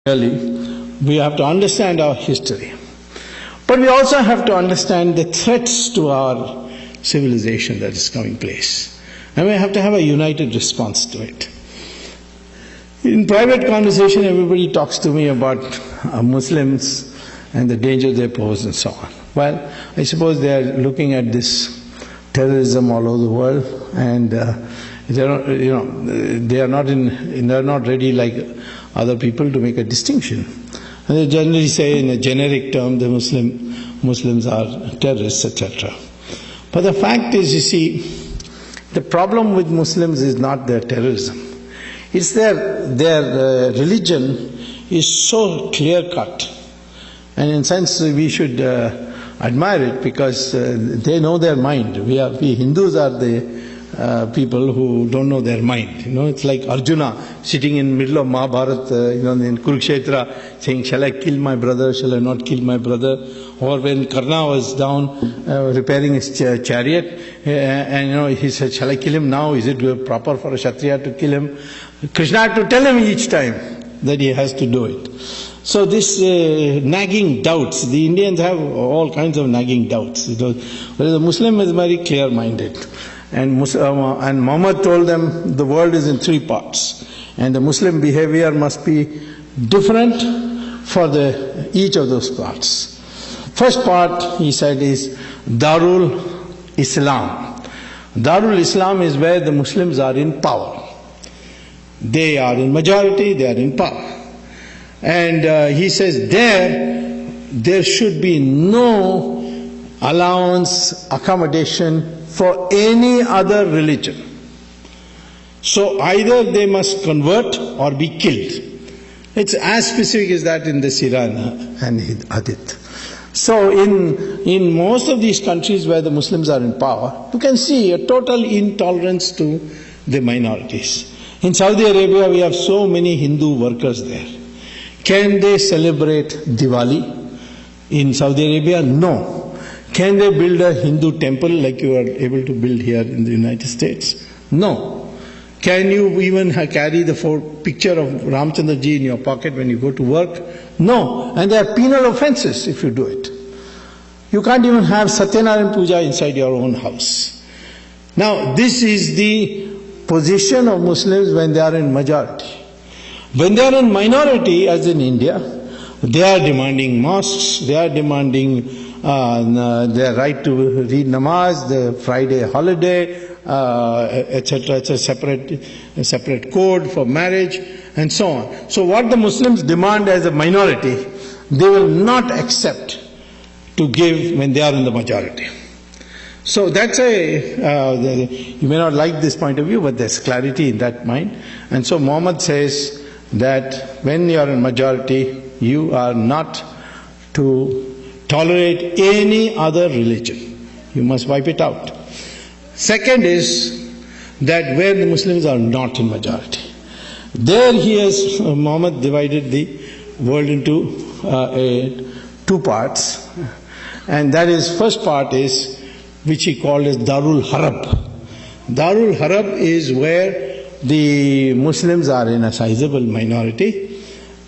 Really, we have to understand our history. But we also have to understand the threats to our civilization that is coming place. And we have to have a united response to it. In private conversation, everybody talks to me about Muslims and the danger they pose and so on. Well, I suppose they are looking at this terrorism all over the world, and they are not ready like other people to make a distinction. And they generally say in a generic term the Muslims are terrorists, etc. But the fact is, you see, the problem with Muslims is not their terrorism. It's their religion is so clear-cut. And in a sense we should admire it because they know their mind. We Hindus are the people who don't know their mind. It's like Arjuna sitting in the middle of Mahabharata, in Kurukshetra, saying, "Shall I kill my brother? Shall I not kill my brother?" Or when Karna was down repairing his chariot, and he said, "Shall I kill him now? Is it proper for a Kshatriya to kill him?" Krishna had to tell him each time that he has to do it. So this nagging doubts, the Indians have all kinds of nagging doubts. Whereas the Muslim is very clear-minded. And Muhammad told them the world is in three parts. And the Muslim behavior must be different for each of those parts. First part, he said, is Darul Islam. Darul Islam is where the Muslims are in power. They are in majority, they are in power. And he says there should be no allowance, accommodation for any other religion. So either they must convert or be killed. It's as specific as that in the Sirah and Hadith. So in most of these countries where the Muslims are in power, you can see a total intolerance to the minorities. In Saudi Arabia, we have so many Hindu workers there. Can they celebrate Diwali in Saudi Arabia? No. Can they build a Hindu temple like you are able to build here in the United States? No. Can you even carry the picture of Ramchandra ji in your pocket when you go to work? No. And there are penal offenses if you do it. You can't even have Satyanarayan Puja inside your own house. Now, this is the position of Muslims when they are in majority. When they are in minority, as in India, they are demanding mosques, they are demanding their right to read namaz, the Friday holiday, etc. It's a separate code for marriage, and so on. So what the Muslims demand as a minority, they will not accept to give when they are in the majority. So that's you may not like this point of view, but there's clarity in that mind. And so Muhammad says that when you are in majority, you are not to tolerate any other religion. You must wipe it out. Second is that where the Muslims are not in majority, there Muhammad divided the world into two parts. And that is, first part is, which he called as Darul Harab. Darul Harab is where the Muslims are in a sizable minority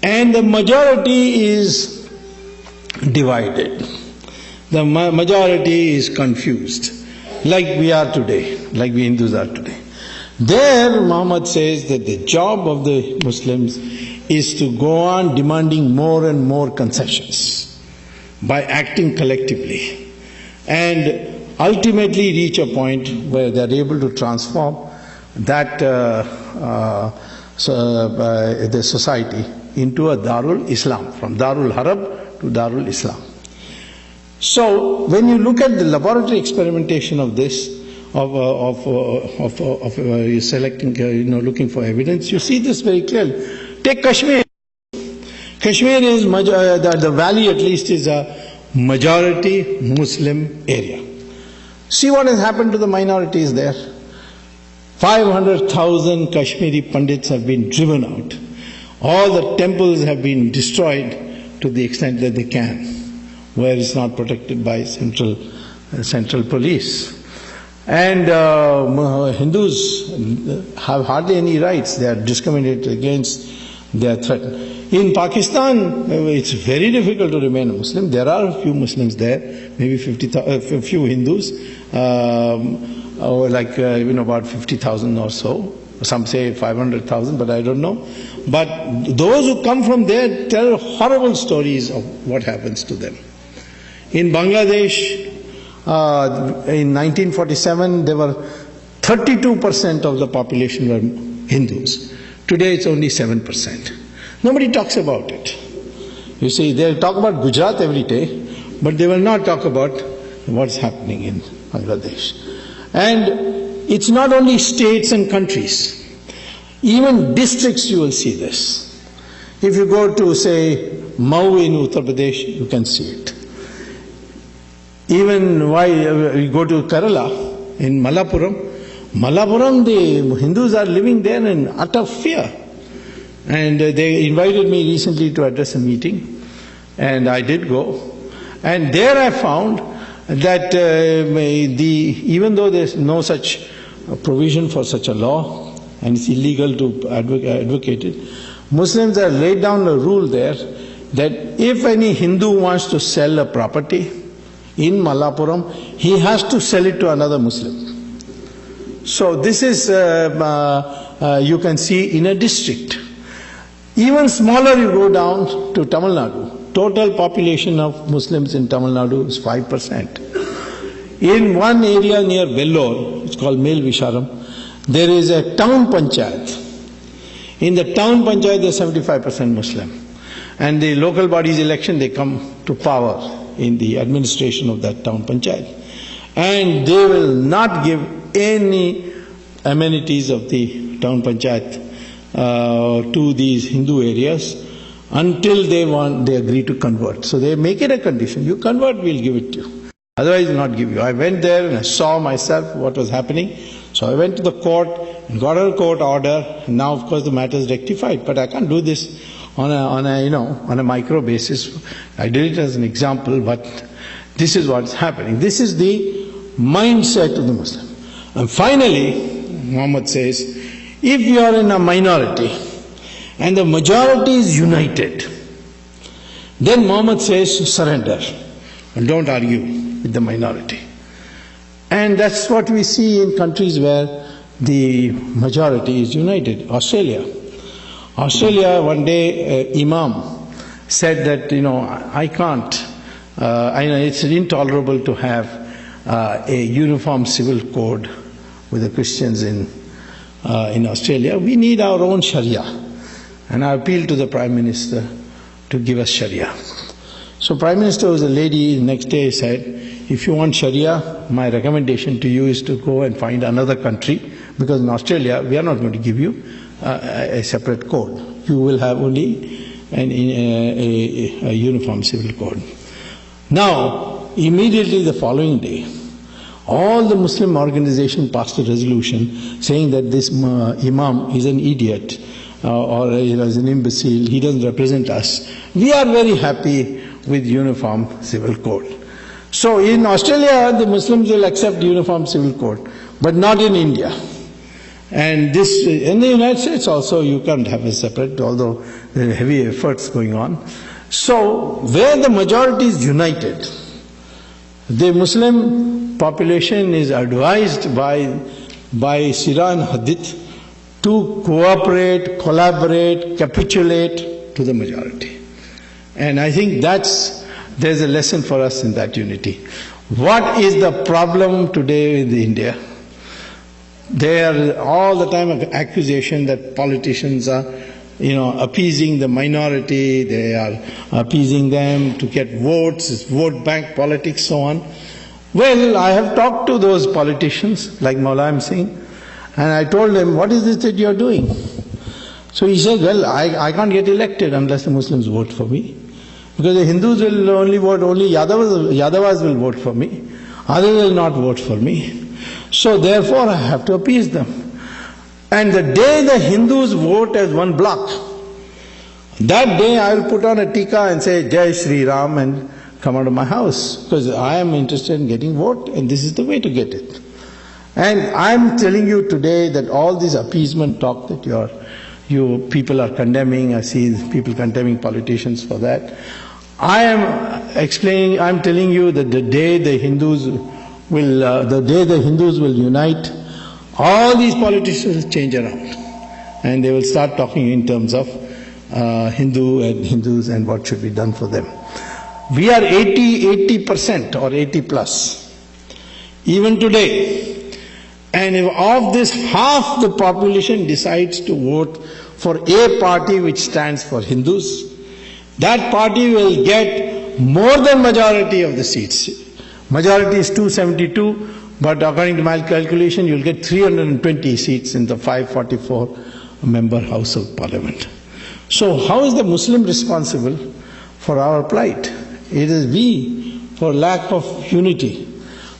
and the majority is divided. The majority is confused, like we are today, like we Hindus are today. There Muhammad says that the job of the Muslims is to go on demanding more and more concessions by acting collectively and ultimately reach a point where they are able to transform that the society into a Darul Islam, from Darul Harab to Darul Islam. So when you look at the laboratory experimentation of this, selecting, looking for evidence, you see this very clearly. Take Kashmir. Kashmir is, the valley at least is a majority Muslim area. See what has happened to the minorities there. 500,000 Kashmiri Pandits have been driven out. All the temples have been destroyed to the extent that they can, where it's not protected by central police. And Hindus have hardly any rights. They are discriminated against, they are threatened. In Pakistan, it's very difficult to remain a Muslim. There are a few Muslims there, maybe a few Hindus, or like about 50,000 or so. Some say 500,000, but I don't know. But those who come from there tell horrible stories of what happens to them. In Bangladesh, in 1947, there were 32% of the population were Hindus. Today it's only 7%. Nobody talks about it. You see, they'll talk about Gujarat every day, but they will not talk about what's happening in Bangladesh. And it's not only states and countries. Even districts you will see this. If you go to, say, Mau in Uttar Pradesh, you can see it. Even why we go to Kerala, in Malappuram, the Hindus are living there in utter fear. And they invited me recently to address a meeting, and I did go. And there I found that even though there's no such provision for such a law, and it's illegal to advocate it, Muslims have laid down a rule there that if any Hindu wants to sell a property in Malappuram, he has to sell it to another Muslim. So this is, you can see in a district. Even smaller you go down to Tamil Nadu. Total population of Muslims in Tamil Nadu is 5%. In one area near Vellore, it's called Mel Visharam, there is a town panchayat. In the town panchayat there is 75% Muslim. And the local body's election, they come to power in the administration of that town panchayat. And they will not give any amenities of the town panchayat to these Hindu areas until they agree to convert. So they make it a condition. You convert, we'll give it to you. Otherwise, we'll not give you. I went there and I saw myself what was happening. So I went to the court and got a court order. And now, of course, the matter is rectified. But I can't do this on a micro basis. I did it as an example, but this is what's happening. This is the mindset of the Muslim. And finally, Muhammad says, if you are in a minority and the majority is united, then Muhammad says surrender and don't argue with the minority. And that's what we see in countries where the majority is united. Australia, one day Imam said that, I can't, it's intolerable to have a uniform civil code with the Christians in Australia. We need our own Sharia. And I appealed to the Prime Minister to give us Sharia. So Prime Minister was a lady, the next day said, if you want Sharia, my recommendation to you is to go and find another country, because in Australia we are not going to give you a separate code. You will have only a uniform civil code. Now, immediately the following day, all the Muslim organizations passed a resolution saying that this Imam is an idiot or is an imbecile, he doesn't represent us. We are very happy with uniform civil code. So in Australia, the Muslims will accept uniform civil code, but not in India. And this, in the United States also, you can't have a separate, although there are heavy efforts going on. So where the majority is united, the Muslim population is advised by Sirah and Hadith to cooperate, collaborate, capitulate to the majority. And I think there's a lesson for us in that unity. What is the problem today in India? There are all the time an accusation that politicians are, appeasing the minority, they are appeasing them to get votes, it's vote bank politics, so on. Well, I have talked to those politicians, like Maulam Singh, and I told them, what is this that you are doing? So he said, well, I can't get elected unless the Muslims vote for me. Because the Hindus will only vote, only Yadavas will vote for me. Others will not vote for me. So therefore I have to appease them. And the day the Hindus vote as one block, that day I will put on a tika and say, Jai Shri Ram, and come out of my house. Because I am interested in getting vote, and this is the way to get it. And I am telling you today that all this appeasement talk that you are You people are condemning, I see people condemning politicians for that. I am telling you that the day the Hindus will unite, all these politicians change around. And they will start talking in terms of Hindus and what should be done for them. We are 80% or 80 plus. Even today. And if of this half the population decides to vote for a party which stands for Hindus, that party will get more than majority of the seats. Majority is 272, but according to my calculation, you'll get 320 seats in the 544 member House of Parliament. So how is the Muslim responsible for our plight? It is we, for lack of unity,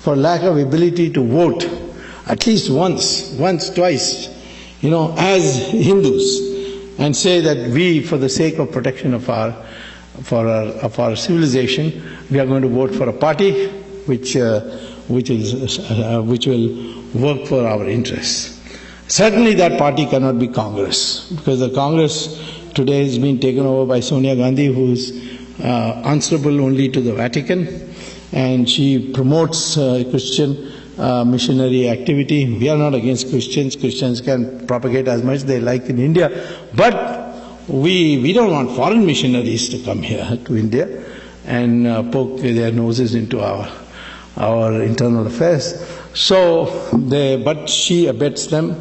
for lack of ability to vote, at least once, twice, as Hindus, and say that we, for the sake of protection of our civilization, we are going to vote for a party which will work for our interests. Certainly that party cannot be Congress, because the Congress today has been taken over by Sonia Gandhi, who is answerable only to the Vatican, and she promotes Christian missionary activity. We are not against Christians. Christians can propagate as much they like in India, but we don't want foreign missionaries to come here to India and poke their noses into our internal affairs. But she abets them,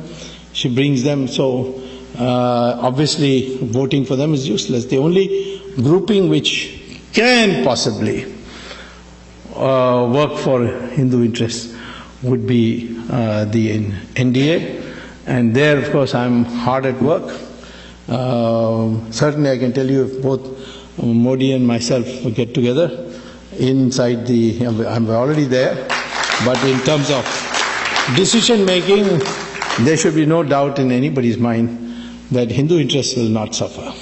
she brings them, so obviously voting for them is useless. The only grouping which can possibly work for Hindu interests would be the NDA, and there of course I'm hard at work. Certainly I can tell you, if both Modi and myself get together inside I'm already there, but in terms of decision making, there should be no doubt in anybody's mind that Hindu interests will not suffer.